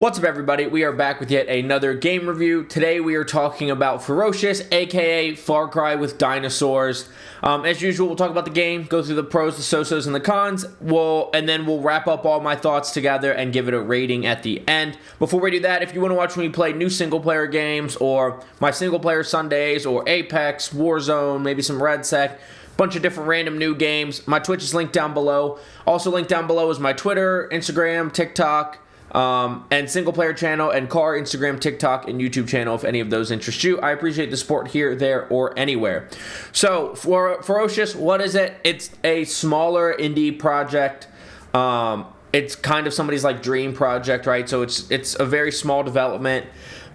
What's up, everybody? We are back with yet another game review. Today we are talking about Ferocious, aka Far Cry with Dinosaurs. As usual, we'll talk about the game, go through the pros, the so-sos, and the cons, and then we'll wrap up all my thoughts together and give it a rating at the end. Before we do that, if you want to watch me play new single-player games, or my single-player Sundays, or Apex, Warzone, maybe some RedSec, bunch of different random new games, my Twitch is linked down below. Also linked down below is my Twitter, Instagram, TikTok, and single player channel and car, Instagram, TikTok, and YouTube channel if any of those interest you. I appreciate the support here, there, or anywhere. So, for Ferocious, what is it? It's a smaller indie project. It's kind of somebody's dream project, right? So it's a very small development.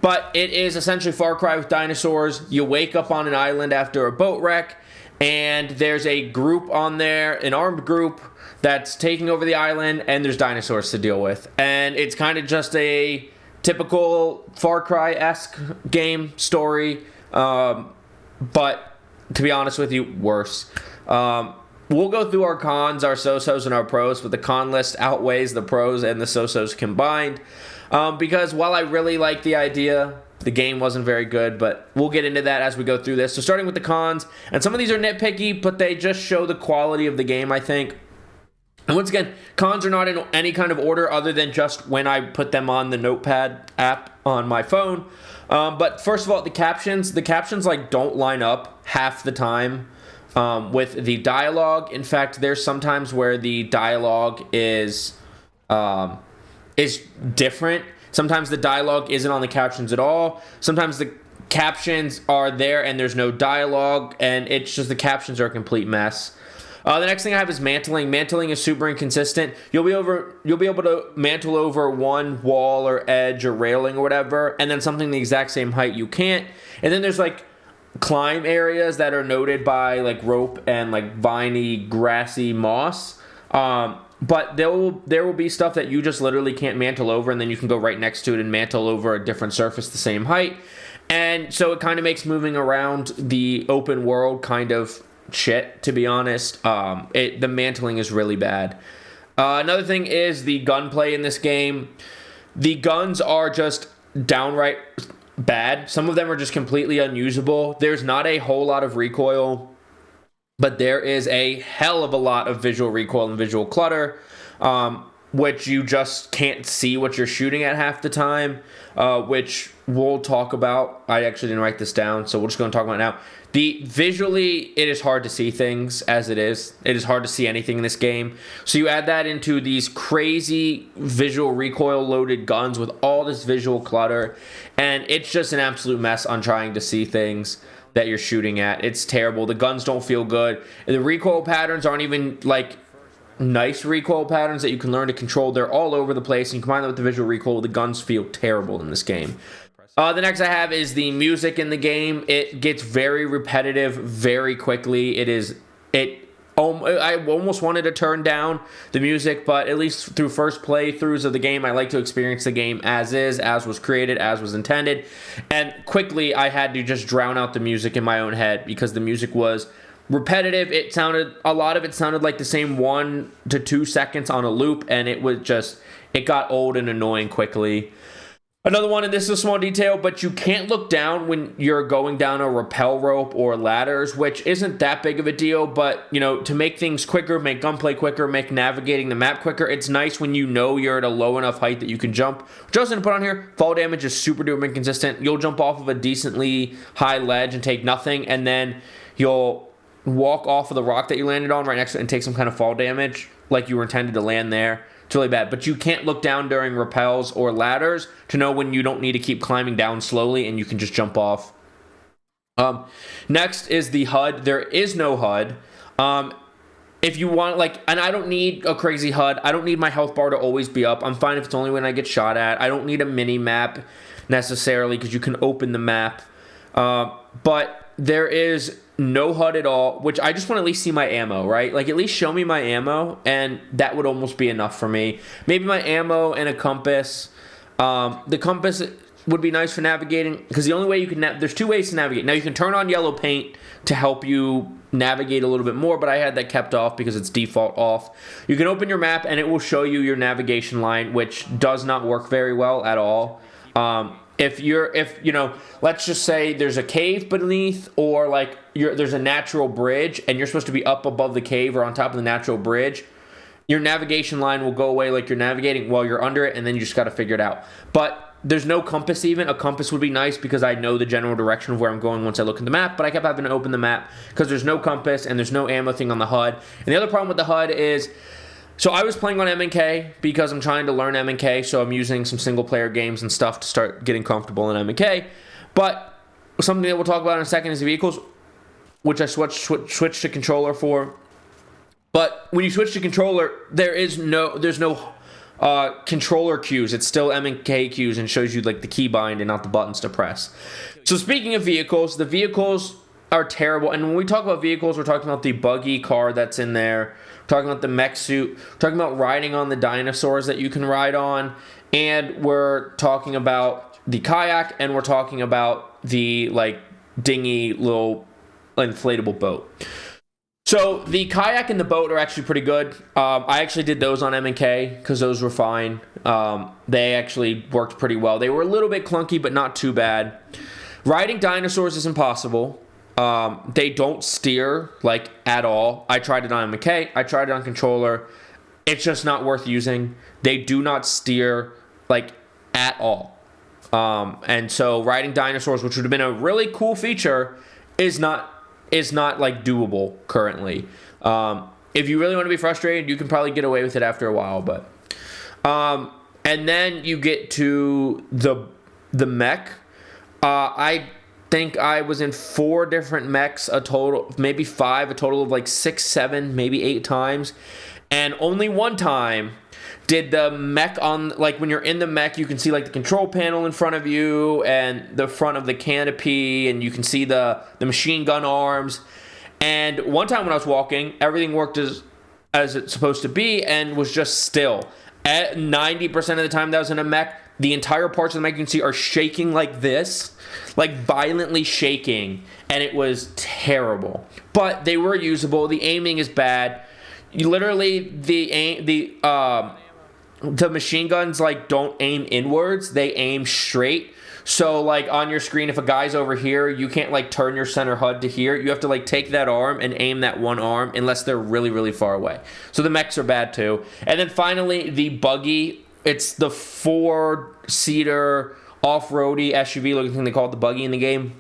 But it is essentially Far Cry with dinosaurs. You wake up on an island after a boat wreck, and there's a group on there, an armed group, that's taking over the island, and there's dinosaurs to deal with. And it's kind of just a typical Far Cry-esque game story, but to be honest with you, worse. We'll go through our cons, our so-sos, and our pros, but the con list outweighs the pros and the so-sos combined. Because while I really like the idea, the game wasn't very good, but we'll get into that as we go through this. So starting with the cons, and some of these are nitpicky, but they just show the quality of the game, I think. And once again, cons are not in any kind of order other than just when I put them on the Notepad app on my phone. But first of all, the captions don't line up half the time with the dialogue. In fact, there's sometimes where the dialogue is different. Sometimes the dialogue isn't on the captions at all. Sometimes the captions are there and there's no dialogue, and it's just the captions are a complete mess. The next thing I have is mantling. Mantling is super inconsistent. You'll be able to mantle over one wall or edge or railing or whatever, and then something the exact same height you can't. And then there's climb areas that are noted by rope and viney, grassy moss. But there will be stuff that you just literally can't mantle over, and then you can go right next to it and mantle over a different surface the same height. And so it kind of makes moving around the open world kind of shit, to be honest. The mantling is really bad. Another thing is the gunplay in this game. The guns are just downright bad. Some of them are just completely unusable. There's not a whole lot of recoil, but there is a hell of a lot of visual recoil and visual clutter, which you just can't see what you're shooting at half the time, which we'll talk about. I actually didn't write this down, so we're just going to talk about it now. Visually, it is hard to see things as it is. It is hard to see anything in this game. So you add that into these crazy visual recoil-loaded guns with all this visual clutter, and it's just an absolute mess on trying to see things that you're shooting at. It's terrible. The guns don't feel good. The recoil patterns aren't even nice recoil patterns that you can learn to control. They're all over the place, and you combine that with the visual recoil, the guns feel terrible in this game. The next I have is the music in the game. It gets very repetitive very quickly. I almost wanted to turn down the music, but at least through first playthroughs of the game, I like to experience the game as is, as was created, as was intended. And quickly, I had to just drown out the music in my own head because the music was repetitive. A lot of it sounded like the same 1 to 2 seconds on a loop, and it got old and annoying quickly. Another one, and this is a small detail, but you can't look down when you're going down a rappel rope or ladders, which isn't that big of a deal, but, to make things quicker, make gunplay quicker, make navigating the map quicker, it's nice when you're at a low enough height that you can jump. Which I was going to put on here, fall damage is super duper inconsistent. You'll jump off of a decently high ledge and take nothing, and then you'll walk off of the rock that you landed on right next to it and take some kind of fall damage like you were intended to land there. It's really bad, but you can't look down during rappels or ladders to know when you don't need to keep climbing down slowly and you can just jump off. Next is the HUD. There is no HUD. If you want, and I don't need a crazy HUD. I don't need my health bar to always be up. I'm fine if it's only when I get shot at. I don't need a mini map necessarily because you can open the map. But there is no HUD at all, which I just want to at least see my ammo, right? At least show me my ammo, and that would almost be enough for me. Maybe my ammo and a compass. The compass would be nice for navigating, because the only way you can there's two ways to navigate. Now you can turn on yellow paint to help you navigate a little bit more, but I had that kept off because it's default off. You can open your map and it will show you your navigation line, which does not work very well at all. If you know, let's just say there's a cave beneath, or like there's a natural bridge and you're supposed to be up above the cave or on top of the natural bridge, your navigation line will go away like you're navigating while you're under it, and then you just got to figure it out. But there's no compass even. A compass would be nice because I know the general direction of where I'm going once I look at the map, but I kept having to open the map because there's no compass and there's no ammo thing on the HUD. And the other problem with the HUD is, so I was playing on M&K because I'm trying to learn M&K, so I'm using some single-player games and stuff to start getting comfortable in M&K. But something that we'll talk about in a second is the vehicles, which I switched to controller for. But when you switch to controller, there's no controller cues. It's still M&K cues and shows you like the keybind and not the buttons to press. So speaking of vehicles, the vehicles are terrible. And when we talk about vehicles, we're talking about the buggy car that's in there. We're talking about the mech suit. We're talking about riding on the dinosaurs that you can ride on. And we're talking about the kayak, and we're talking about the like dinghy little inflatable boat. So the kayak and the boat are actually pretty good. I actually did those on M&K because those were fine. They actually worked pretty well. They were a little bit clunky, but not too bad. Riding dinosaurs is impossible. They don't steer like at all. I tried it on M&K. I tried it on controller. It's just not worth using. They do not steer like at all. And so riding dinosaurs, which would have been a really cool feature, is not like doable currently. If you really want to be frustrated, you can probably get away with it after a while, but and then you get to the mech. I think I was in 4 different mechs, a total maybe 5, a total of like 6, 7, maybe 8 times, and only one time did the mech on, like when you're in the mech, you can see like the control panel in front of you and the front of the canopy, and you can see the machine gun arms. And one time when I was walking, everything worked as it's supposed to be and was just still. At 90% of the time that I was in a mech, the entire parts of the mech you can see are shaking like this, like violently shaking, and it was terrible. But they were usable. The aiming is bad. You literally the machine guns like don't aim inwards, they aim straight. So like on your screen, if a guy's over here, you can't like turn your center HUD to here. You have to like take that arm and aim that one arm unless they're really, really far away. So the mechs are bad too. And then finally the buggy. It's the 4-seater off-roady SUV looking thing they call it, the buggy in the game.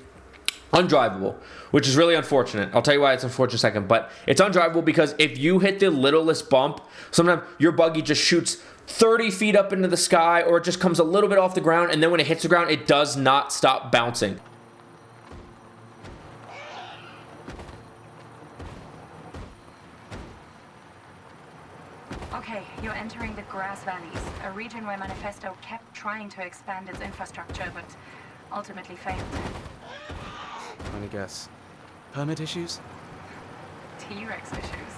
Undrivable, which is really unfortunate. I'll tell you why it's unfortunate in a second, but it's undrivable because if you hit the littlest bump, sometimes your buggy just shoots 30 feet up into the sky, or it just comes a little bit off the ground, and then when it hits the ground, it does not stop bouncing. Okay, you're entering the Grass Valleys, a region where Manifesto kept trying to expand its infrastructure, but ultimately failed. Let me guess. Permit issues? T-Rex issues.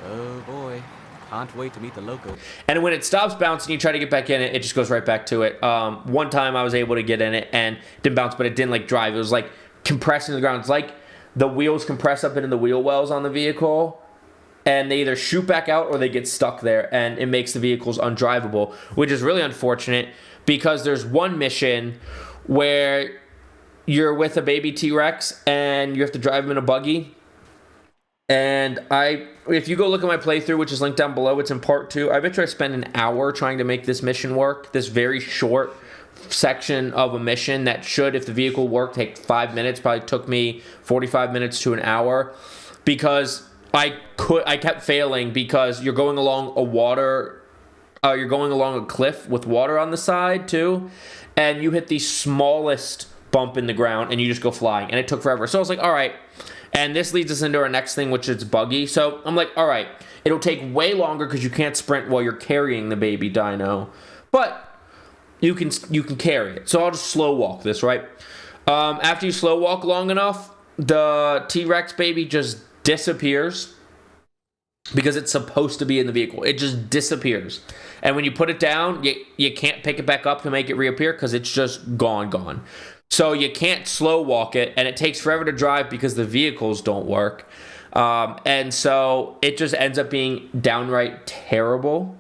Oh boy. Can't wait to meet the local. And when it stops bouncing, you try to get back in it, it just goes right back to it. One time I was able to get in it and didn't bounce, but it didn't like drive. It was like compressing the ground. It's like the wheels compress up into the wheel wells on the vehicle, and they either shoot back out or they get stuck there, and it makes the vehicles undrivable, which is really unfortunate because there's one mission where you're with a baby T-Rex and you have to drive him in a buggy. And if you go look at my playthrough, which is linked down below, it's in part 2. I bet you I spent an hour trying to make this mission work. This very short section of a mission that should, if the vehicle worked, take 5 minutes. Probably took me 45 minutes to an hour because I kept failing because you're going along you're going along a cliff with water on the side too, and you hit the smallest bump in the ground and you just go flying, and it took forever. So I was like, all right. And this leads us into our next thing, which is buggy. So I'm like, all right, it'll take way longer because you can't sprint while you're carrying the baby dino, but you can carry it. So I'll just slow walk this, right? After you slow walk long enough, the T-Rex baby just disappears, because it's supposed to be in the vehicle. It just disappears. And when you put it down, you can't pick it back up to make it reappear because it's just gone. So you can't slow walk it, and it takes forever to drive because the vehicles don't work. And so it just ends up being downright terrible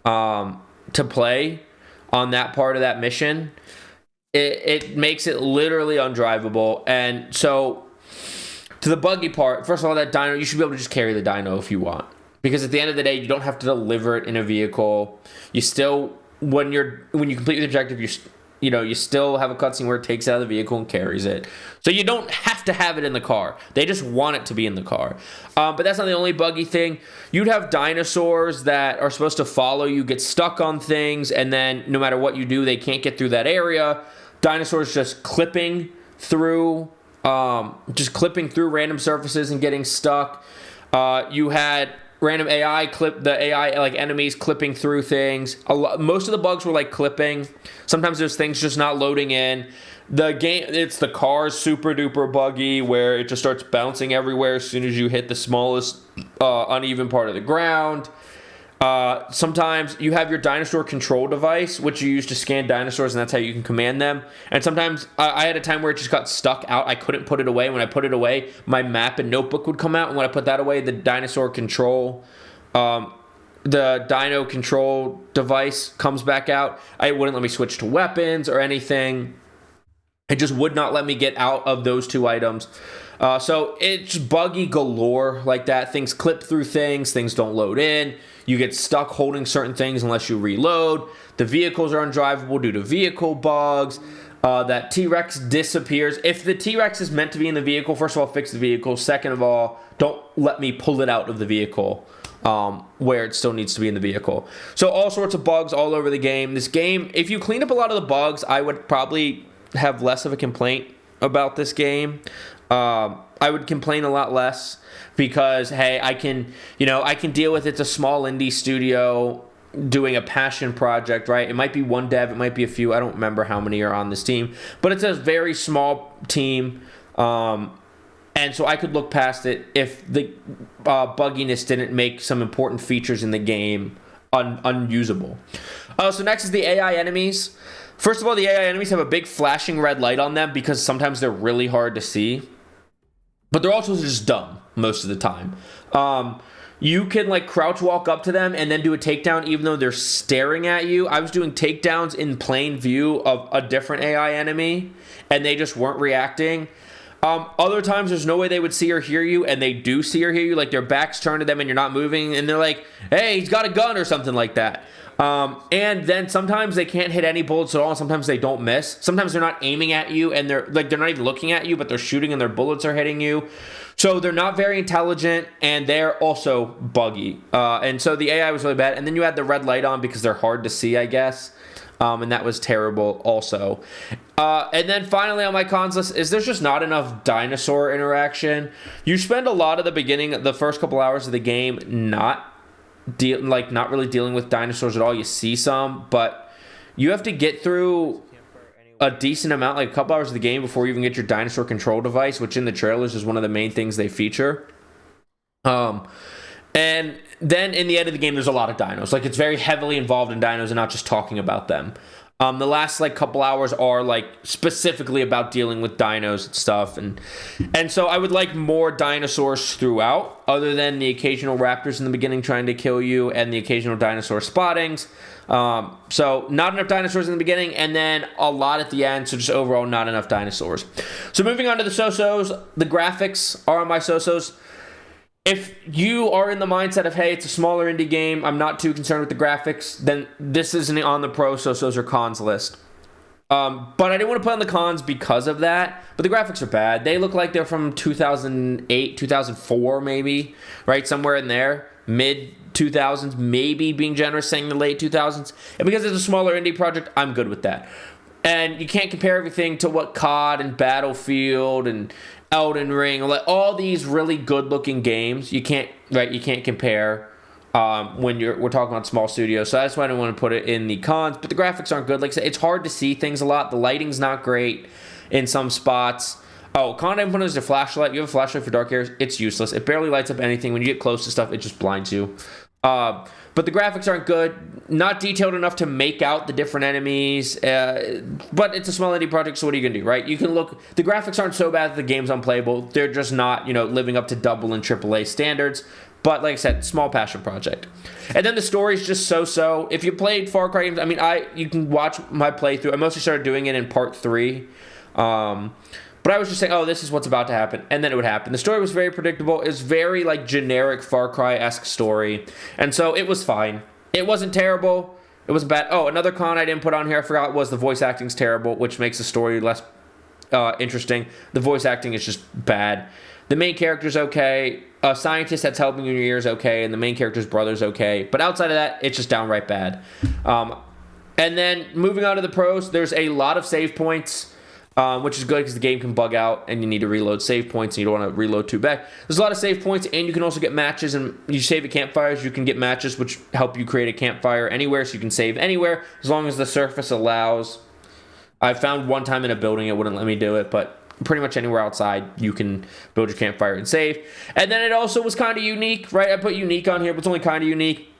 to play on that part of that mission. It makes it literally undrivable. And so to the buggy part, first of all, that dyno, you should be able to just carry the dyno if you want. Because at the end of the day, you don't have to deliver it in a vehicle. You still, when you complete the objective, you still have a cutscene where it takes it out of the vehicle and carries it. So you don't have to have it in the car. They just want it to be in the car. But that's not the only buggy thing. You'd have dinosaurs that are supposed to follow you, get stuck on things, and then no matter what you do, they can't get through that area. Dinosaurs just clipping through random surfaces and getting stuck. You had random AI like enemies clipping through things. Most of the bugs were like clipping. Sometimes there's things just not loading in. It's the car's super duper buggy where it just starts bouncing everywhere as soon as you hit the smallest uneven part of the ground. Sometimes you have your dinosaur control device, which you use to scan dinosaurs, and that's how you can command them. And sometimes I had a time where it just got stuck out. I couldn't put it away. When I put it away, my map and notebook would come out, and when I put that away, the dinosaur control, the dino control device comes back out. It wouldn't let me switch to weapons or anything. It just would not let me get out of those two items. So it's buggy galore like that. Things clip through things don't load in. You get stuck holding certain things unless you reload. The vehicles are undrivable due to vehicle bugs. That T-Rex disappears. If the T-Rex is meant to be in the vehicle, first of all, fix the vehicle. Second of all, don't let me pull it out of the vehicle where it still needs to be in the vehicle. So all sorts of bugs all over the game. This game, if you clean up a lot of the bugs, I would probably have less of a complaint about this game. I would complain a lot less because, hey, I can deal with it's a small indie studio doing a passion project, right? It might be one dev, it might be a few. I don't remember how many are on this team, but it's a very small team. And so I could look past it if the bugginess didn't make some important features in the game unusable. So next is the AI enemies. First of all, the AI enemies have a big flashing red light on them because sometimes they're really hard to see. But they're also just dumb most of the time. You can like crouch walk up to them and then do a takedown even though they're staring at you. I was doing takedowns in plain view of a different AI enemy and they just weren't reacting. Other times there's no way they would see or hear you, and they do see or hear you, like their back's turned to them and you're not moving and they're like, hey, he's got a gun or something like that. And then sometimes they can't hit any bullets at all, and sometimes they don't miss. Sometimes they're not aiming at you and they're not even looking at you, but they're shooting and their bullets are hitting you. So they're not very intelligent and they're also buggy. And so the AI was really bad. And then you had the red light on because they're hard to see, I guess. And that was terrible also. And then finally on my cons list is there's just not enough dinosaur interaction. You spend a lot of the first couple hours of the game not really dealing with dinosaurs at all. You see some, but you have to get through a decent amount, like a couple hours of the game before you even get your dinosaur control device, which in the trailers is one of the main things they feature. And then in the end of the game, there's a lot of dinos. Like, it's very heavily involved in dinos and not just talking about them. The last couple hours are specifically about dealing with dinos and stuff, and so I would like more dinosaurs throughout, other than the occasional raptors in the beginning trying to kill you and the occasional dinosaur spottings. So not enough dinosaurs in the beginning, and then a lot at the end. So just overall, not enough dinosaurs. So moving on to the so-sos, the graphics are on my so-sos. If you are in the mindset of, hey, it's a smaller indie game, I'm not too concerned with the graphics, then this isn't on the pros, so-sos, or cons list. But I didn't want to put on the cons because of that. But the graphics are bad. They look like they're from 2008, 2004 maybe, right? Somewhere in there. Mid-2000s, maybe being generous, saying the late 2000s. And because it's a smaller indie project, I'm good with that. And you can't compare everything to what COD and Battlefield and Elden Ring, all these really good-looking games. You can't compare when we're talking about small studios. So that's why I don't want to put it in the cons. But the graphics aren't good. Like I said, it's hard to see things a lot. The lighting's not great in some spots. Oh, con item is a flashlight. You have a flashlight for dark areas. It's useless. It barely lights up anything. When you get close to stuff, it just blinds you. But the graphics aren't good. Not detailed enough to make out the different enemies. But it's a small indie project, so what are you going to do, right? You can look. The graphics aren't so bad that the game's unplayable. They're just not, living up to double and AAA standards. But like I said, small passion project. And then the story's just so-so. If you played Far Cry games, I mean, you can watch my playthrough. I mostly started doing it in part 3. But I was just saying, oh, this is what's about to happen. And then it would happen. The story was very predictable. It was very, generic Far Cry-esque story. And so it was fine. It wasn't terrible. It wasn't bad. Oh, another con I didn't put on here, I forgot, was the voice acting's terrible, which makes the story less interesting. The voice acting is just bad. The main character's okay. A scientist that's helping you in your ear is okay. And the main character's brother's okay. But outside of that, it's just downright bad. And then moving on to the pros, there's a lot of save points. Which is good because the game can bug out and you need to reload save points and you don't want to reload too back. There's a lot of save points and you can also get matches, and you save at campfires, you can get matches which help you create a campfire anywhere, so you can save anywhere as long as the surface allows. I found one time in a building it wouldn't let me do it, but pretty much anywhere outside you can build your campfire and save. And then it also was kind of unique, right? I put unique on here, but it's only kind of unique.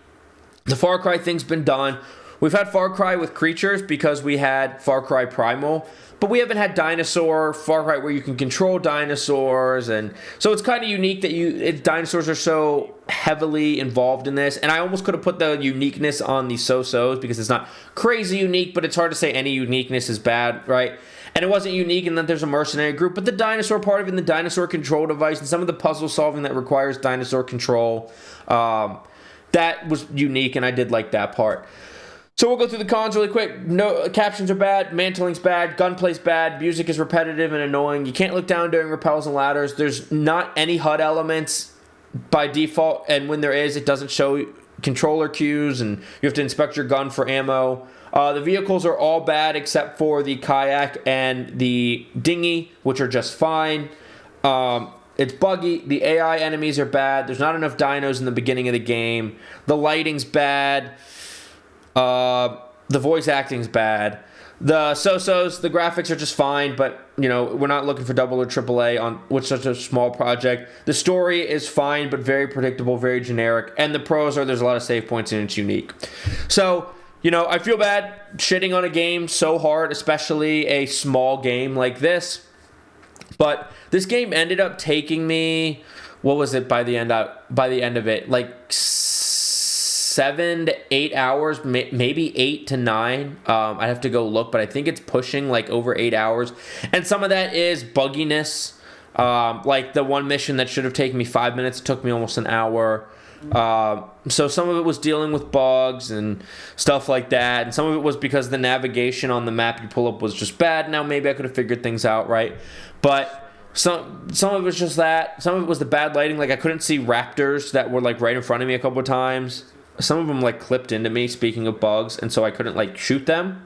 The Far Cry thing's been done. We've had Far Cry with creatures because we had Far Cry Primal, but we haven't had Far Cry where you can control dinosaurs, and so it's kind of unique that dinosaurs are so heavily involved in this. And I almost could have put the uniqueness on the so-sos because it's not crazy unique, but it's hard to say any uniqueness is bad, right? And it wasn't unique in that there's a mercenary group, but the dinosaur part of it, and the dinosaur control device, and some of the puzzle solving that requires dinosaur control, that was unique, and I did like that part. So we'll go through the cons really quick. No, captions are bad, mantling's bad, gunplay's bad, music is repetitive and annoying. You can't look down during rappels and ladders. There's not any HUD elements by default, and when there is, it doesn't show controller cues, and you have to inspect your gun for ammo. The vehicles are all bad except for the kayak and the dinghy, which are just fine. It's buggy. The AI enemies are bad. There's not enough dinos in the beginning of the game. The lighting's bad. The voice acting's bad. The so-sos, the graphics are just fine, but, we're not looking for double or AAA with such a small project. The story is fine, but very predictable, very generic. And the pros are there's a lot of save points and it's unique. So, I feel bad shitting on a game so hard, especially a small game like this. But this game ended up taking me, what was it by the end of it? 7 to 8 hours, maybe 8 to 9. I'd have to go look, but I think it's pushing over 8 hours. And some of that is bugginess. Like the one mission that should have taken me 5 minutes took me almost an hour. So some of it was dealing with bugs and stuff like that. And some of it was because the navigation on the map you pull up was just bad. Now maybe I could have figured things out, right? But some of it was just that. Some of it was the bad lighting. I couldn't see raptors that were right in front of me a couple of times. Some of them clipped into me, speaking of bugs, and so I couldn't shoot them.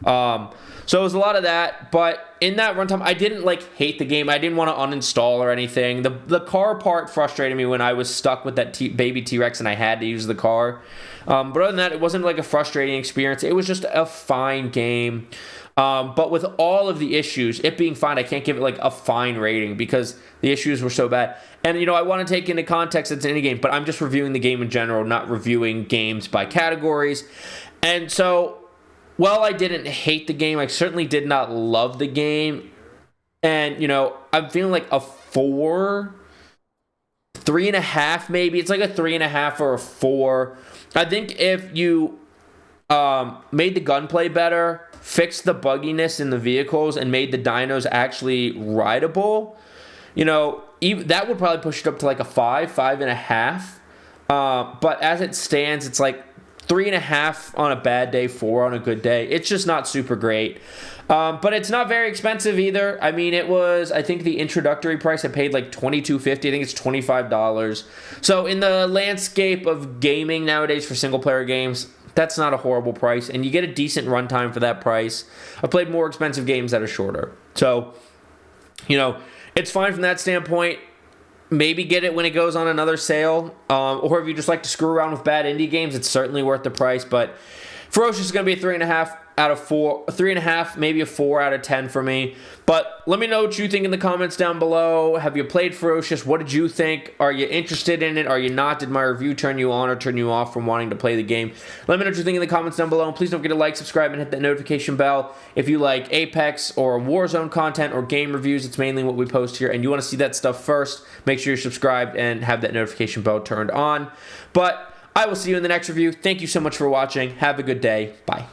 So it was a lot of that, but in that runtime, I didn't hate the game. I didn't want to uninstall or anything. The car part frustrated me when I was stuck with that baby T-Rex and I had to use the car. But other than that, it wasn't a frustrating experience. It was just a fine game. But with all of the issues, it being fine, I can't give it a fine rating because the issues were so bad. And, I want to take into context it's any game, but I'm just reviewing the game in general, not reviewing games by categories. And so, while I didn't hate the game, I certainly did not love the game. And, I'm feeling a 4, 3.5 maybe. It's a 3.5 or a 4. I think if you made the gunplay better, fixed the bugginess in the vehicles, and made the dinos actually rideable, that would probably push it up to a 5, 5.5. But as it stands, it's 3.5 on a bad day, 4 on a good day. It's just not super great. But it's not very expensive either. I mean, it was, I think the introductory price I paid $22.50. I think it's $25. So in the landscape of gaming nowadays for single player games, that's not a horrible price. And you get a decent runtime for that price. I played more expensive games that are shorter. So, it's fine from that standpoint. Maybe get it when it goes on another sale. Or if you just like to screw around with bad indie games, it's certainly worth the price. But Ferocious is going to be a 3.5 out of 4, 3.5, maybe a 4 out of 10 for me. But let me know what you think in the comments down below. Have you played Ferocious? What did you think? Are you interested in it? Are you not? Did my review turn you on or turn you off from wanting to play the game? Let me know what you think in the comments down below. And please don't forget to like, subscribe, and hit that notification bell. If you like Apex or Warzone content or game reviews, it's mainly what we post here, and you want to see that stuff first, make sure you're subscribed and have that notification bell turned on. But I will see you in the next review. Thank you so much for watching. Have a good day. Bye.